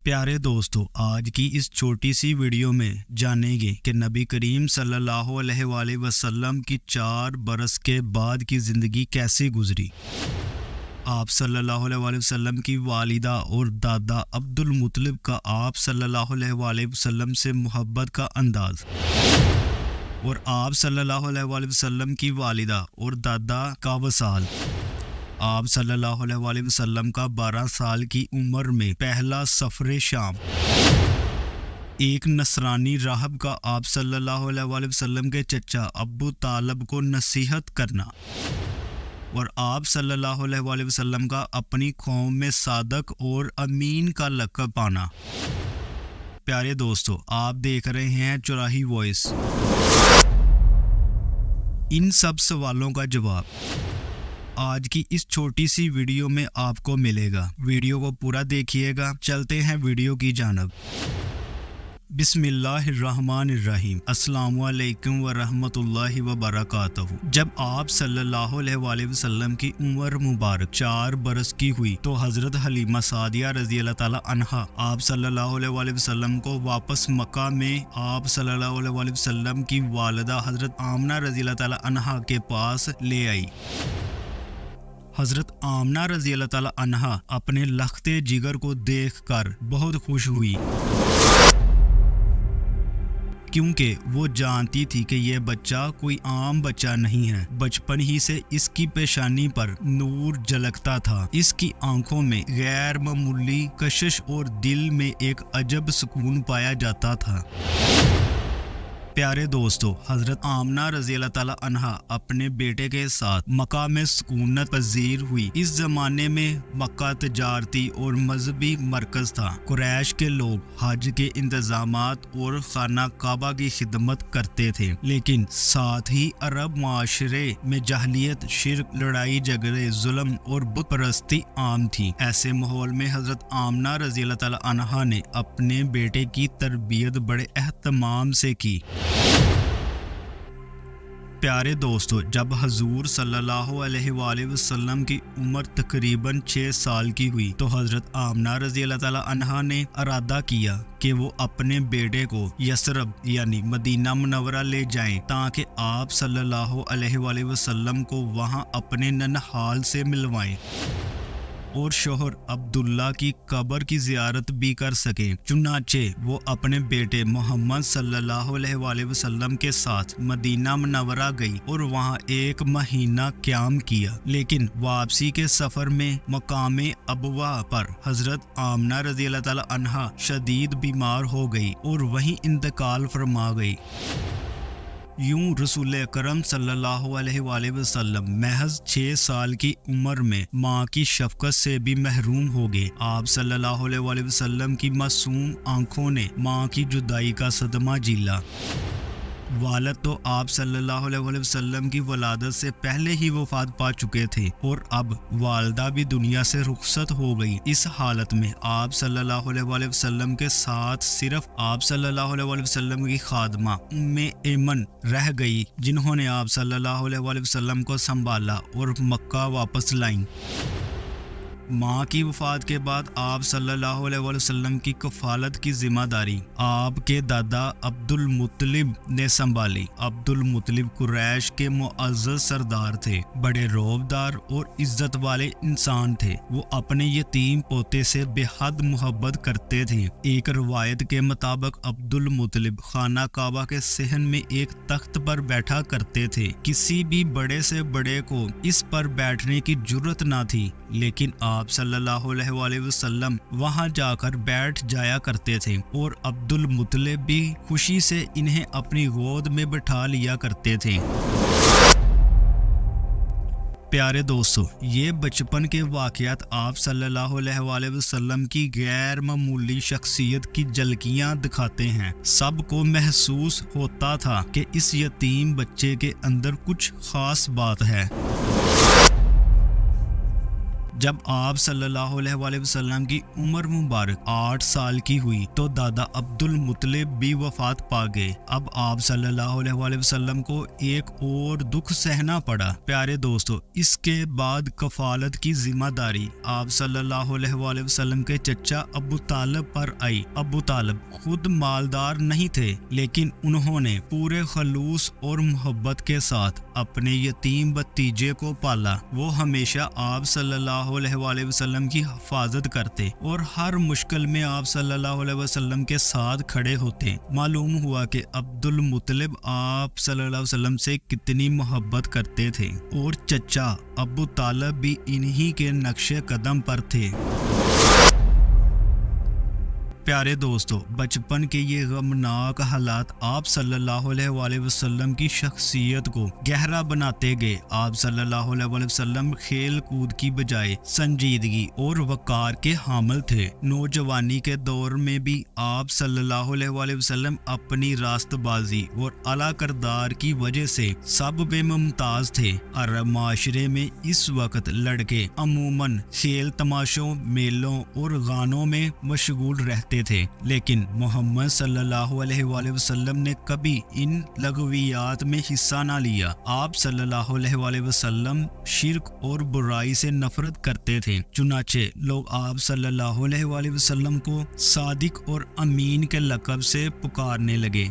प्यारे दोस्तों, आज की इस छोटी सी वीडियो में जानेंगे कि नबी करीम सल्लल्लाहु अलैहि वसल्लम की 4 बरस के बाद की ज़िंदगी कैसे गुजरी। आप सल्लल्लाहु अलैहि वसल्लम की वालिदा और दादा अब्दुल मुत्तलिब का आप सल्लल्लाहु अलैहि वसल्लम से मोहब्बत का अंदाज़, और आप सल्लल्लाहु अलैहि वसल्लम की वालिदा और दादा का वसाल। आप सल्लल्लाहु अलैहि वसल्लम का 12 साल की उम्र में पहला सफ़र शाम। एक नसरानी राहब का आप सल्लल्लाहु अलैहि वसल्लम के चचा अब्बू तालब को नसीहत करना, और आप सल्लल्लाहु अलैहि वसल्लम का अपनी कौम में सादक और अमीन का लक़ब पाना। प्यारे दोस्तों, आप देख रहे हैं चौराही वॉइस। इन सब सवालों का जवाब आज की इस छोटी सी वीडियो में आपको मिलेगा। वीडियो को पूरा देखिएगा। चलते हैं वीडियो की जानब। बिस्मिल्लाहिर्रहमानिर्रहीम। अस्सलामु अलैकुम व रहमतुल्लाहि व बरकातहू। जब आप सल्लल्लाहु अलैहि वसल्लम की उम्र मुबारक 4 बरस की हुई तो हज़रत हलीमा सादिया रज़ी अल्लाह ताला अन्हा आप सल्लल्लाहु अलैहि वसल्लम को वापस मक्का में आप सल्लल्लाहु अलैहि वसल्लम की वालिदा हज़रत आमना रज़ी अल्लाह ताला अन्हा के पास ले आई। हज़रत आमना रज़ी अल्लाह ताला अन्हा अपने लख्ते जिगर को देखकर बहुत खुश हुई, क्योंकि वो जानती थी कि यह बच्चा कोई आम बच्चा नहीं है। बचपन ही से इसकी पेशानी पर नूर झलकता था। इसकी आंखों में गैर मामूली कशिश और दिल में एक अजब सुकून पाया जाता था। प्यारे दोस्तों, हज़रत आमना रज़ी अल्लाह ताला अन्हा अपने बेटे के साथ मक्का में सुकूनत पजीर हुई। इस ज़माने में मक्का तजारती और मजहबी मरकज़ था। कुरैश के लोग हज के इंतज़ामात और खाना काबा की खिदमत करते थे, लेकिन साथ ही अरब माशरे में जहलियत, शिर्क, लड़ाई झगड़े, जुल्म और बुत परस्ती आम थी। ऐसे माहौल में हज़रत आमना रज़ी अल्लाह ताला अन्हा ने अपने बेटे की तरबियत बड़े एहतमाम से की। प्यारे दोस्तों, जब हजूर सल्लल्लाहु अलैहि वसल्लम की उम्र तकरीबन 6 साल की हुई तो हज़रत आमना रज़ी अल्लाह ताला अन्हा ने इरादा किया कि वो अपने बेटे को यसरब यानी मदीना मुनव्वरा ले जाएं, ताकि आप सल्लल्लाहु अलैहि वसल्लम को वहां अपने ननहाल से मिलवाएं और शोहर अब्दुल्ला की कब्र की ज़ियारत भी कर सकें। चुनाचे वो अपने बेटे मोहम्मद सल्लल्लाहु अलैहि वसल्लम के साथ मदीना मुनव्वरा गई और वहां 1 महीना क़याम किया। लेकिन वापसी के सफ़र में मकामे अबवा पर हज़रत आमना रज़ी अल्लाह ताला अन्हा शदीद बीमार हो गई और वहीं इंतकाल फरमा गई। यूं रसूल अकरम सल्लल्लाहु अलैहि वसल्लम महज 6 साल की उम्र में माँ की शफकत से भी महरूम हो गए। आप सल्लल्लाहु अलैहि वसल्लम की मासूम आंखों ने माँ की जुदाई का सदमा झेला। वालिद तो आप सल्लल्लाहु अलैहि वसल्लम की वलादत से पहले ही वफात पा चुके थे और अब वालिदा भी दुनिया से रुखसत हो गई। इस हालत में आप सल्लल्लाहु अलैहि वसल्लम के साथ सिर्फ आप सल्लल्लाहु अलैहि वसल्लम की खादमा उम्मे ऐमन रह गई, जिन्होंने आप सल्लल्लाहु अलैहि वसल्लम को संभाला और मक्का वापस लाईं। माँ की वफ़ात के बाद आप सल्लल्लाहु अलैहि वसल्लम की कफ़ालत की ज़िम्मेदारी आपके दादा अब्दुल मुत्तलिब ने संभाली। अब्दुल मुत्तलिब कुरैश के मुअज़्ज़ज़ सरदार थे, बड़े रौबदार और इज़्ज़त वाले इंसान थे। वो अपने यतीम पोते से बेहद मोहब्बत करते थे। एक रवायत के मुताबिक अब्दुल मुत्तलिब खाना काबा के सहन में एक तख्त पर बैठा करते थे। किसी भी बड़े से बड़े को इस पर बैठने की जुर्रत ना थी, लेकिन आप सल्लल्लाहु अलैहि वसल्लम वहां जाकर बैठ जाया करते थे और अब्दुल मुत्तलिब भी खुशी से इन्हें अपनी गोद में बिठा लिया करते थे। प्यारे दोस्तों, ये बचपन के वाक़यात आप सल्लल्लाहु अलैहि वसल्लम की गैर मामूली शख्सियत की झलकियाँ दिखाते हैं। सबको महसूस होता था कि इस यतीम बच्चे के अंदर कुछ खास बात है। جب آپ صلی اللہ علیہ وآلہ وسلم کی عمر مبارک 8 سال کی ہوئی تو دادا عبد المطلب بھی وفات پا گئے۔ اب آپ صلی اللہ علیہ وآلہ وسلم کو ایک اور دکھ سہنا پڑا۔ پیارے دوستو، اس کے بعد کفالت کی ذمہ داری آپ صلی اللہ علیہ وآلہ وسلم کے چچا ابو طالب پر آئی۔ ابو طالب خود مالدار نہیں تھے، لیکن انہوں نے پورے خلوص اور محبت کے ساتھ اپنے یتیم بھتیجے کو پالا۔ وہ ہمیشہ آپ صلی اللہ علیہ وآلہ وسلم کی حفاظت کرتے اور ہر مشکل میں آپ صلی اللہ علیہ وسلم کے ساتھ کھڑے ہوتے۔ معلوم ہوا کہ عبد المطلب آپ صلی اللہ علیہ وسلم سے کتنی محبت کرتے تھے، اور چچا ابو طالب بھی انہی کے نقش قدم پر تھے۔ پیارے دوستو، بچپن کے یہ غمناک حالات آپ صلی اللہ علیہ وآلہ وسلم کی شخصیت کو گہرا بناتے گئے۔ آپ صلی اللہ علیہ وآلہ وسلم کھیل کود کی بجائے سنجیدگی اور وقار کے حامل تھے۔ نوجوانی کے دور میں بھی آپ صلی اللہ علیہ وآلہ وسلم اپنی راست بازی اور اعلیٰ کردار کی وجہ سے سب بے ممتاز تھے۔ عرب معاشرے میں اس وقت لڑکے عموماً کھیل تماشوں، میلوں اور گانوں میں مشغول رہتے تھے، لیکن محمد صلی اللہ علیہ وآلہ وسلم نے کبھی ان لغویات میں حصہ نہ لیا۔ آپ صلی اللہ علیہ وآلہ وسلم شرک اور برائی سے نفرت کرتے تھے، چنانچہ لوگ آپ صلی اللہ علیہ وآلہ وسلم کو صادق اور امین کے لقب سے پکارنے لگے۔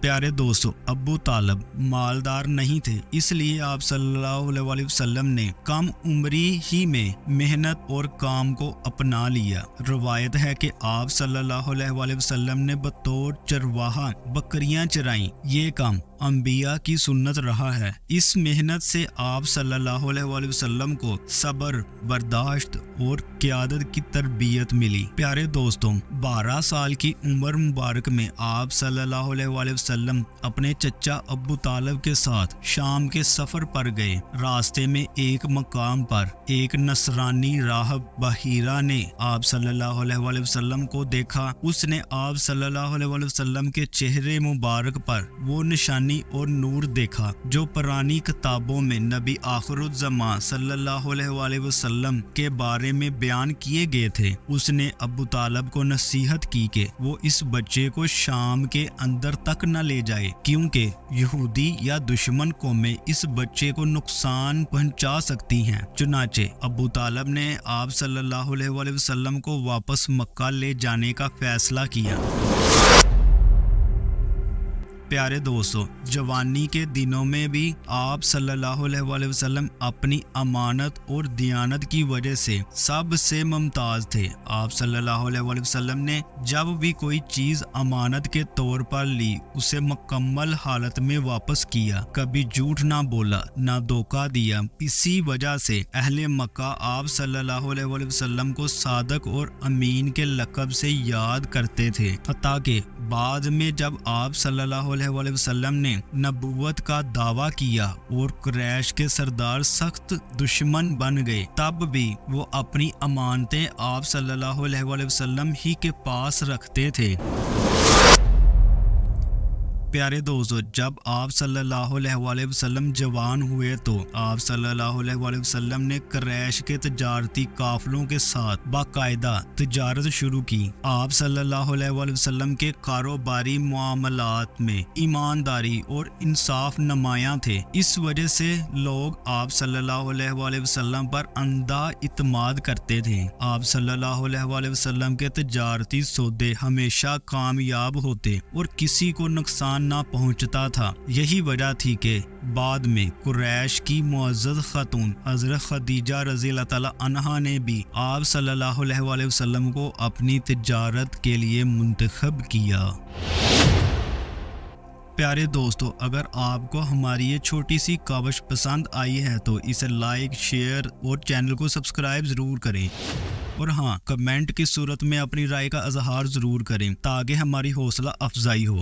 پیارے دوستو، ابو طالب مالدار نہیں تھے، اس لیے آپ صلی اللہ علیہ وآلہ وسلم نے کم عمری ہی میں محنت اور کام کو اپنا لیا۔ روایت ہے کہ آپ صلی اللہ علیہ وآلہ وسلم نے بطور چرواہا بکریاں چرائیں۔ یہ کام انبیاء کی سنت رہا ہے۔ اس محنت سے آپ صلی اللہ علیہ وآلہ وسلم کو صبر، برداشت اور قیادت کی تربیت ملی۔ پیارے دوستوں، 12 سال کی عمر مبارک میں آپ صلی اللہ علیہ وآلہ وسلم اپنے چچا ابو طالب کے ساتھ شام کے سفر پر گئے۔ راستے میں ایک مقام پر ایک نصرانی راہب بحیرہ نے آپ صلی اللہ علیہ وآلہ وسلم کو دیکھا۔ اس نے آپ صلی اللہ علیہ وآلہ وسلم کے چہرے مبارک پر وہ نشانی اور نور دیکھا جو پرانی کتابوں میں نبی آخر الزمان صلی اللہ علیہ وآلہ وسلم کے بارے میں بیان کیے گئے تھے۔ اس نے ابو طالب کو نصیحت کی کہ وہ اس بچے کو شام کے اندر تک نہ لے جائے، کیونکہ یہودی یا دشمن قومیں اس بچے کو نقصان پہنچا سکتی ہیں۔ چنانچہ ابو طالب نے آپ صلی اللہ علیہ وآلہ وسلم کو واپس مکہ لے جانے کا فیصلہ کیا۔ پیارے دوستو، جوانی کے دنوں میں بھی آپ صلی اللہ علیہ وآلہ وسلم اپنی امانت اور دیانت کی وجہ سے سب سے ممتاز تھے۔ آپ صلی اللہ علیہ وآلہ وسلم نے جب بھی کوئی چیز امانت کے طور پر لی، اسے مکمل حالت میں واپس کیا، کبھی جھوٹ نہ بولا، نہ دھوکہ دیا۔ اسی وجہ سے اہل مکہ آپ صلی اللہ علیہ وآلہ وسلم کو صادق اور امین کے لقب سے یاد کرتے تھے، حتیٰ کہ بعد میں جب آپ صلی اللہ علیہ وآلہ وسلم نے نبوت کا دعویٰ کیا اور قریش کے سردار سخت دشمن بن گئے، تب بھی وہ اپنی امانتیں آپ صلی اللہ علیہ وآلہ وسلم ہی کے پاس رکھتے تھے۔ پیارے دوستو، جب آپ صلی اللہ علیہ وآلہ وسلم جوان ہوئے تو آپ صلی اللہ علیہ وآلہ وسلم نے قریش کے تجارتی قافلوں کے ساتھ باقاعدہ تجارت شروع کی۔ آپ صلی اللہ علیہ وآلہ وسلم کے کاروباری معاملات میں ایمانداری اور انصاف نمایاں تھے۔ اس وجہ سے لوگ آپ صلی اللہ علیہ وآلہ وسلم پر اندھا اعتماد کرتے تھے۔ آپ صلی اللہ علیہ وآلہ وسلم کے تجارتی سودے ہمیشہ کامیاب ہوتے اور کسی کو نقصان نہ پہنچتا تھا۔ یہی وجہ تھی کہ بعد میں قریش کی معزز خاتون حضرت خدیجہ رضی اللہ تعالی عنہا نے بھی آپ صلی اللہ علیہ وآلہ وسلم کو اپنی تجارت کے لیے منتخب کیا۔ پیارے دوستو، اگر آپ کو ہماری یہ چھوٹی سی کاوش پسند آئی ہے تو اسے لائک، شیئر اور چینل کو سبسکرائب ضرور کریں، اور ہاں، کمنٹ کی صورت میں اپنی رائے کا اظہار ضرور کریں تاکہ ہماری حوصلہ افزائی ہو۔